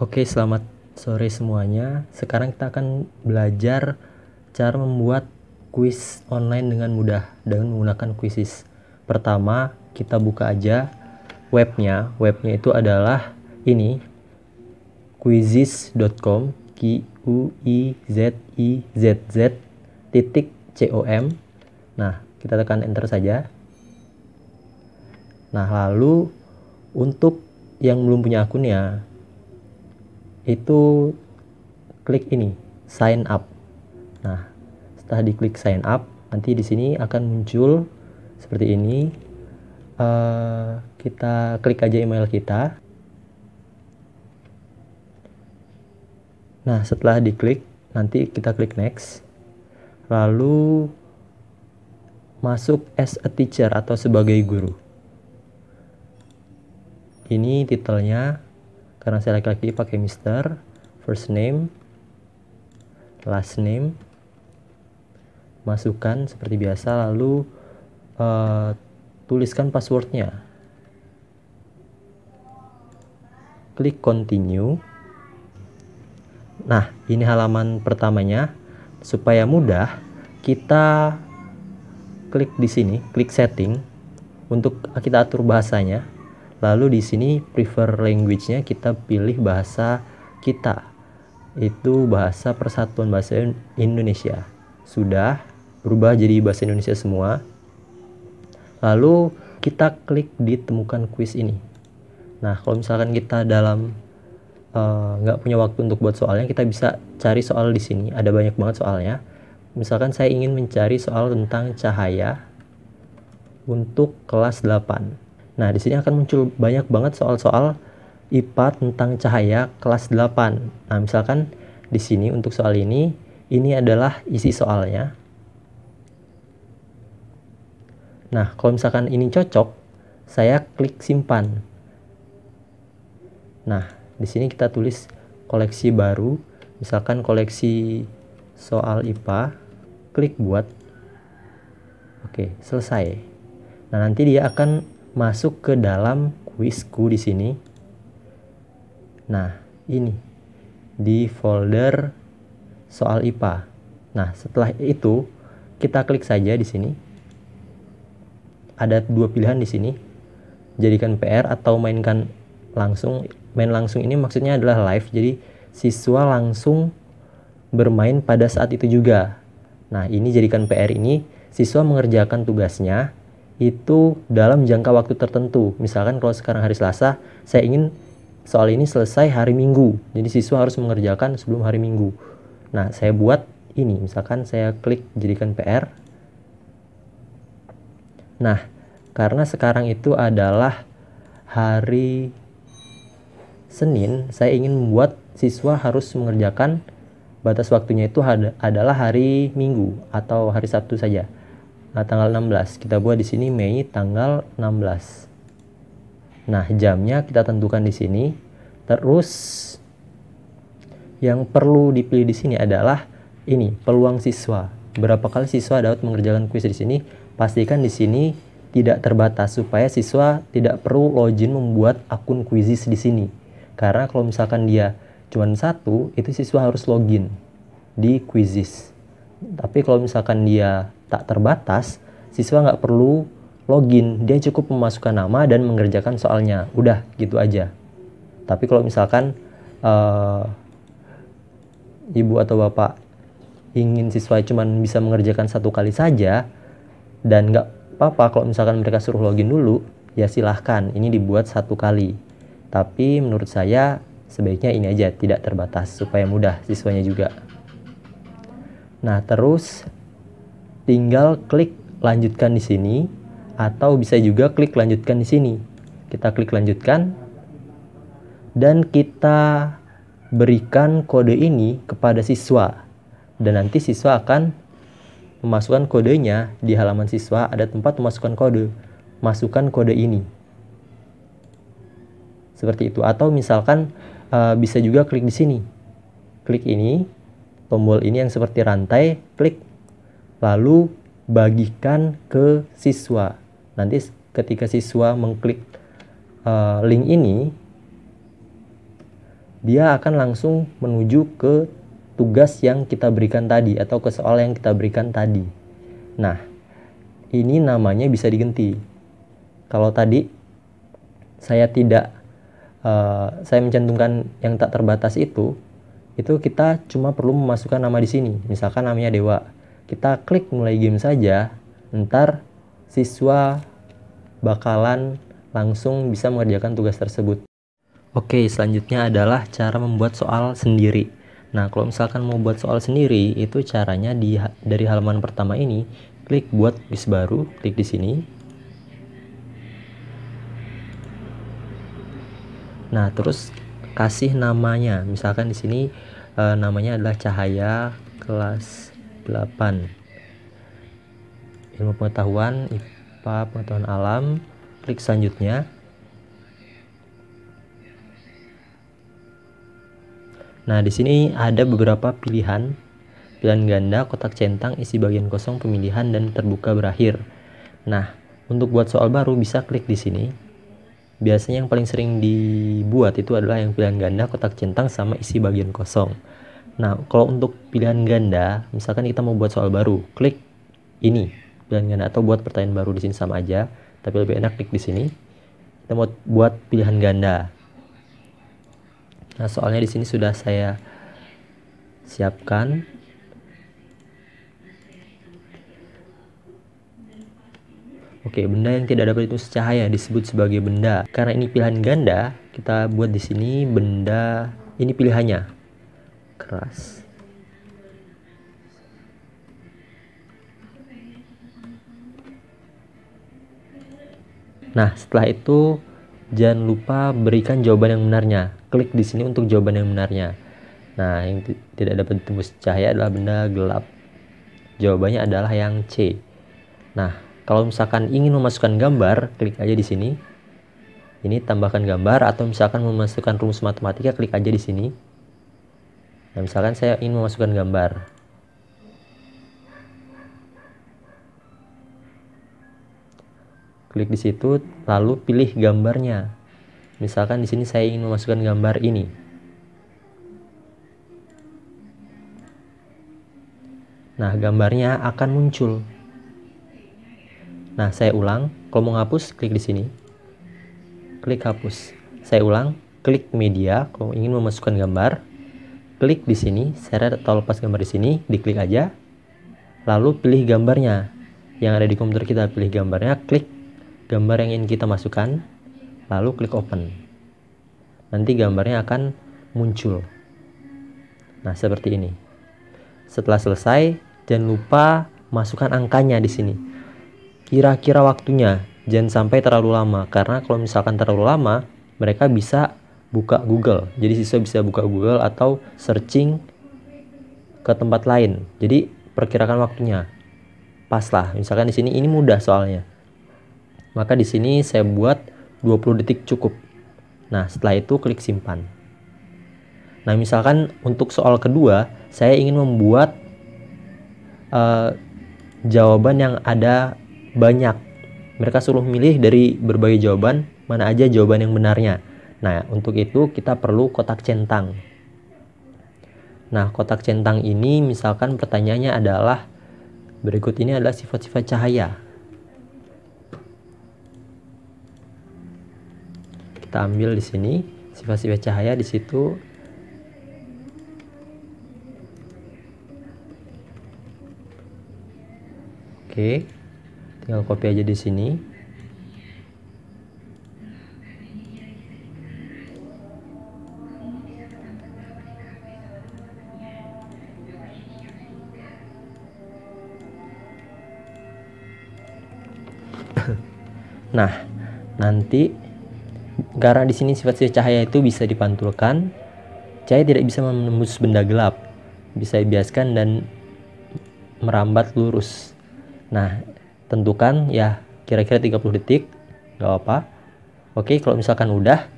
Oke, selamat sore semuanya. Sekarang kita akan belajar cara membuat kuis online dengan mudah dengan menggunakan Quizizz. Pertama, kita buka aja webnya. Webnya itu adalah ini, quizizz.com, quizizz.com. Nah, kita tekan enter saja. Nah, lalu untuk yang belum punya akun ya, itu klik ini, sign up. Nah, setelah diklik sign up, nanti di sini akan muncul seperti ini. Kita klik aja email kita. Nah, setelah diklik, nanti kita klik next. Lalu masuk as a teacher atau sebagai guru. Ini titelnya, karena saya laki-laki pakai Mister. First name, last name, masukkan seperti biasa, lalu tuliskan passwordnya. Klik continue. Nah, ini halaman pertamanya. Supaya mudah, kita klik di sini, klik setting untuk kita atur bahasanya. Lalu di sini prefer language-nya kita pilih bahasa kita. Itu bahasa Persatuan Bahasa Indonesia. Sudah berubah jadi bahasa Indonesia semua. Lalu kita klik di temukan kuis ini. Nah, kalau misalkan kita dalam nggak punya waktu untuk buat soalnya, kita bisa cari soal di sini. Ada banyak banget soalnya. Misalkan saya ingin mencari soal tentang cahaya untuk kelas 8. Nah, di sini akan muncul banyak banget soal-soal IPA tentang cahaya kelas 8. Nah, misalkan di sini untuk soal ini adalah isi soalnya. Nah, kalau misalkan ini cocok, saya klik simpan. Nah, di sini kita tulis koleksi baru, misalkan koleksi soal IPA, klik buat. Oke, selesai. Nah, nanti dia akan masuk ke dalam kuisku di sini. Nah, ini di folder soal IPA. Nah, setelah itu kita klik saja di sini. Ada dua pilihan di sini. Jadikan PR atau mainkan langsung. Main langsung ini maksudnya adalah live. Jadi siswa langsung bermain pada saat itu juga. Nah, ini jadikan PR ini siswa mengerjakan tugasnya itu dalam jangka waktu tertentu. Misalkan kalau sekarang hari Selasa, saya ingin soal ini selesai hari Minggu. Jadi siswa harus mengerjakan sebelum hari Minggu. Nah, saya buat ini. Misalkan saya klik jadikan PR. Nah, karena sekarang itu adalah hari Senin, saya ingin membuat siswa harus mengerjakan batas waktunya itu adalah hari Minggu atau hari Sabtu saja. Nah, tanggal 16. Kita buat di sini Mei tanggal 16. Nah, jamnya kita tentukan di sini. Terus yang perlu dipilih di sini adalah ini, peluang siswa. Berapa kali siswa dapat mengerjakan kuis di sini? Pastikan di sini tidak terbatas supaya siswa tidak perlu login membuat akun Quizizz di sini. Karena kalau misalkan dia cuma satu, itu siswa harus login di Quizizz. Tapi kalau misalkan dia tak terbatas, siswa nggak perlu login, dia cukup memasukkan nama dan mengerjakan soalnya. Udah gitu aja. Tapi kalau misalkan ibu atau bapak ingin siswa cuma bisa mengerjakan satu kali saja dan nggak apa-apa kalau misalkan mereka suruh login dulu, ya silahkan, ini dibuat satu kali. Tapi menurut saya sebaiknya ini aja, tidak terbatas, supaya mudah siswanya juga. Nah, terus tinggal klik lanjutkan di sini, atau bisa juga klik lanjutkan di sini. Kita klik lanjutkan, dan kita berikan kode ini kepada siswa. Dan nanti siswa akan memasukkan kodenya di halaman siswa, ada tempat memasukkan kode. Masukkan kode ini. Seperti itu. Atau misalkan bisa juga klik di sini. Klik ini, tombol ini yang seperti rantai, klik. Lalu bagikan ke siswa. Nanti ketika siswa mengklik link ini, dia akan langsung menuju ke tugas yang kita berikan tadi atau ke soal yang kita berikan tadi. Nah, ini namanya bisa diganti. Kalau tadi saya saya mencantumkan yang tak terbatas itu kita cuma perlu memasukkan nama di sini. Misalkan namanya Dewa. Kita klik mulai game saja, ntar siswa bakalan langsung bisa mengerjakan tugas tersebut. Oke, selanjutnya adalah cara membuat soal sendiri. Nah, kalau misalkan mau buat soal sendiri, itu caranya dari halaman pertama ini, klik buat kuis baru, klik di sini. Nah, terus kasih namanya. Misalkan di sini namanya adalah Cahaya kelas 8. Ilmu pengetahuan, IPA, pengetahuan alam. Klik selanjutnya. Nah, di sini ada beberapa pilihan ganda, kotak centang, isi bagian kosong, pemilihan, dan terbuka berakhir. Nah, untuk buat soal baru bisa klik di sini. Biasanya yang paling sering dibuat itu adalah yang pilihan ganda, kotak centang, sama isi bagian kosong. Nah, kalau untuk pilihan ganda, misalkan kita mau buat soal baru, klik ini pilihan ganda, atau buat pertanyaan baru di sini sama aja, tapi lebih enak klik di sini. Kita mau buat pilihan ganda. Nah, soalnya di sini sudah saya siapkan. Oke, benda yang tidak dapat dihitung secahaya disebut sebagai benda. Karena ini pilihan ganda, kita buat di sini benda, ini pilihannya. Keras. Nah, setelah itu jangan lupa berikan jawaban yang benarnya. Klik di sini untuk jawaban yang benarnya. Nah, yang tidak dapat ditembus cahaya adalah benda gelap. Jawabannya adalah yang C. Nah, kalau misalkan ingin memasukkan gambar, klik aja di sini. Ini tambahkan gambar, atau misalkan memasukkan rumus matematika, klik aja di sini. Nah, misalkan saya ingin memasukkan gambar. Klik di situ, lalu pilih gambarnya. Misalkan di sini saya ingin memasukkan gambar ini. Nah, gambarnya akan muncul. Nah, saya ulang. Kalau mau ngapus, klik di sini. Klik hapus. Saya ulang. Klik media. Kalau ingin memasukkan gambar, klik di sini. Seret atau lepas gambar di sini, diklik aja. Lalu pilih gambarnya. Yang ada di komputer kita, pilih gambarnya. Klik gambar yang ingin kita masukkan, lalu klik open. Nanti gambarnya akan muncul. Nah, seperti ini. Setelah selesai, jangan lupa masukkan angkanya di sini. Kira-kira waktunya, jangan sampai terlalu lama, karena kalau misalkan terlalu lama, mereka bisa buka Google. Jadi siswa bisa buka Google atau searching ke tempat lain. Jadi perkirakan waktunya. Pas lah. Misalkan di sini ini mudah soalnya. Maka di sini saya buat 20 detik cukup. Nah, setelah itu klik simpan. Nah, misalkan untuk soal kedua, saya ingin membuat jawaban yang ada banyak. Mereka suruh milih dari berbagai jawaban, mana aja jawaban yang benarnya. Nah, untuk itu kita perlu kotak centang. Nah, kotak centang ini misalkan pertanyaannya adalah, berikut ini adalah sifat-sifat cahaya. Kita ambil di sini sifat-sifat cahaya di situ. Oke, tinggal copy aja di sini. Nah, nanti karena di sini sifat-sifat cahaya itu bisa dipantulkan, cahaya tidak bisa menembus benda gelap, bisa dibiaskan dan merambat lurus. Nah, tentukan ya kira-kira 30 detik, nggak apa-apa. Oke, kalau misalkan udah,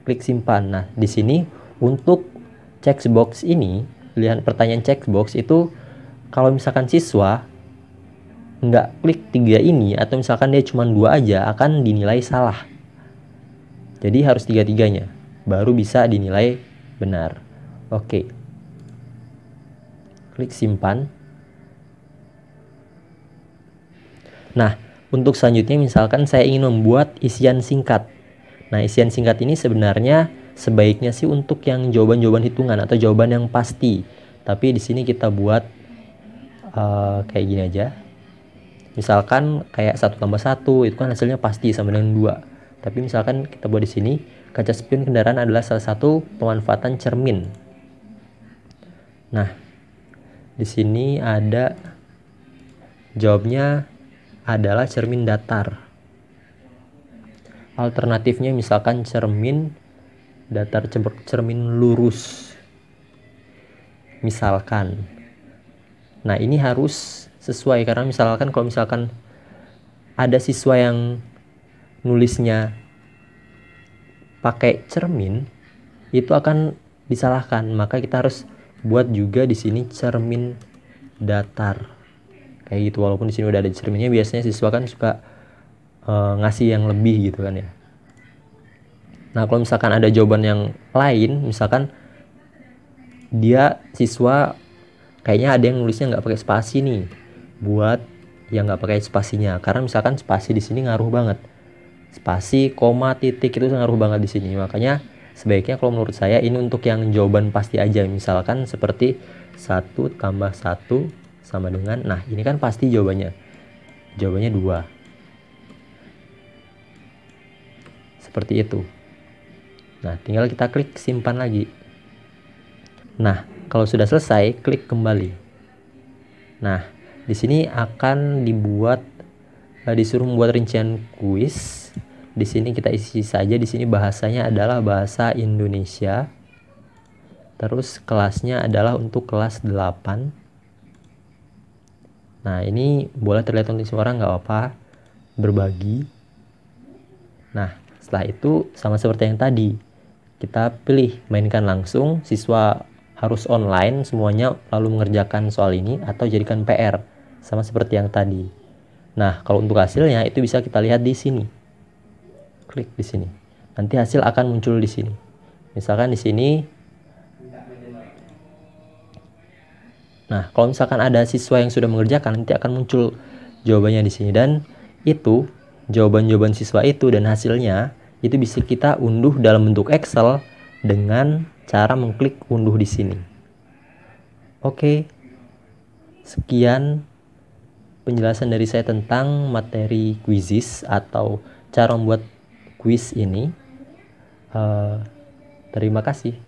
klik simpan. Nah, di sini untuk checkbox ini, pilihan pertanyaan checkbox itu kalau misalkan siswa nggak klik 3 ini, atau misalkan dia cuma 2 aja, akan dinilai salah. Jadi harus 3-3-nya, baru bisa dinilai benar. Oke. Klik simpan. Nah, untuk selanjutnya misalkan saya ingin membuat isian singkat. Nah, isian singkat ini sebenarnya sebaiknya sih untuk yang jawaban-jawaban hitungan atau jawaban yang pasti. Tapi di sini kita buat kayak gini aja. Misalkan kayak 1 tambah 1 itu kan hasilnya pasti sama dengan 2. Tapi misalkan kita buat di sini, kaca spion kendaraan adalah salah satu pemanfaatan cermin. Nah, di sini ada jawabnya adalah cermin datar. Alternatifnya misalkan cermin datar, cermin lurus. Misalkan. Nah, ini harus sesuai karena misalkan kalau misalkan ada siswa yang nulisnya pakai cermin, itu akan disalahkan. Maka kita harus buat juga di sini cermin datar. Kayak gitu, walaupun di sini udah ada cerminnya, biasanya siswa kan suka ngasih yang lebih gitu kan ya. Nah, kalau misalkan ada jawaban yang lain, misalkan siswa kayaknya ada yang nulisnya nggak pakai spasi nih, buat yang nggak pakai spasinya, karena misalkan spasi di sini ngaruh banget, spasi, koma, titik itu ngaruh banget di sini. Makanya sebaiknya kalau menurut saya ini untuk yang jawaban pasti aja, misalkan seperti 1 tambah 1 sama dengan, nah ini kan pasti jawabannya 2, seperti itu. Nah, tinggal kita klik simpan lagi. Nah, kalau sudah selesai, klik kembali. Nah, di sini akan disuruh membuat rincian kuis. Di sini kita isi saja, di sini bahasanya adalah bahasa Indonesia. Terus kelasnya adalah untuk kelas 8. Nah, ini boleh terlihat untuk semua orang, nggak apa-apa, berbagi. Nah, setelah itu sama seperti yang tadi, kita pilih mainkan langsung, siswa harus online semuanya lalu mengerjakan soal ini, atau jadikan PR sama seperti yang tadi. Nah, kalau untuk hasilnya itu bisa kita lihat di sini. Klik di sini. Nanti hasil akan muncul di sini. Misalkan di sini. Nah, kalau misalkan ada siswa yang sudah mengerjakan, nanti akan muncul jawabannya di sini, dan itu jawaban-jawaban siswa itu dan hasilnya itu bisa kita unduh dalam bentuk Excel dengan cara mengklik unduh di sini. Oke. Sekian penjelasan dari saya tentang materi quizzes atau cara membuat quiz ini. Terima kasih.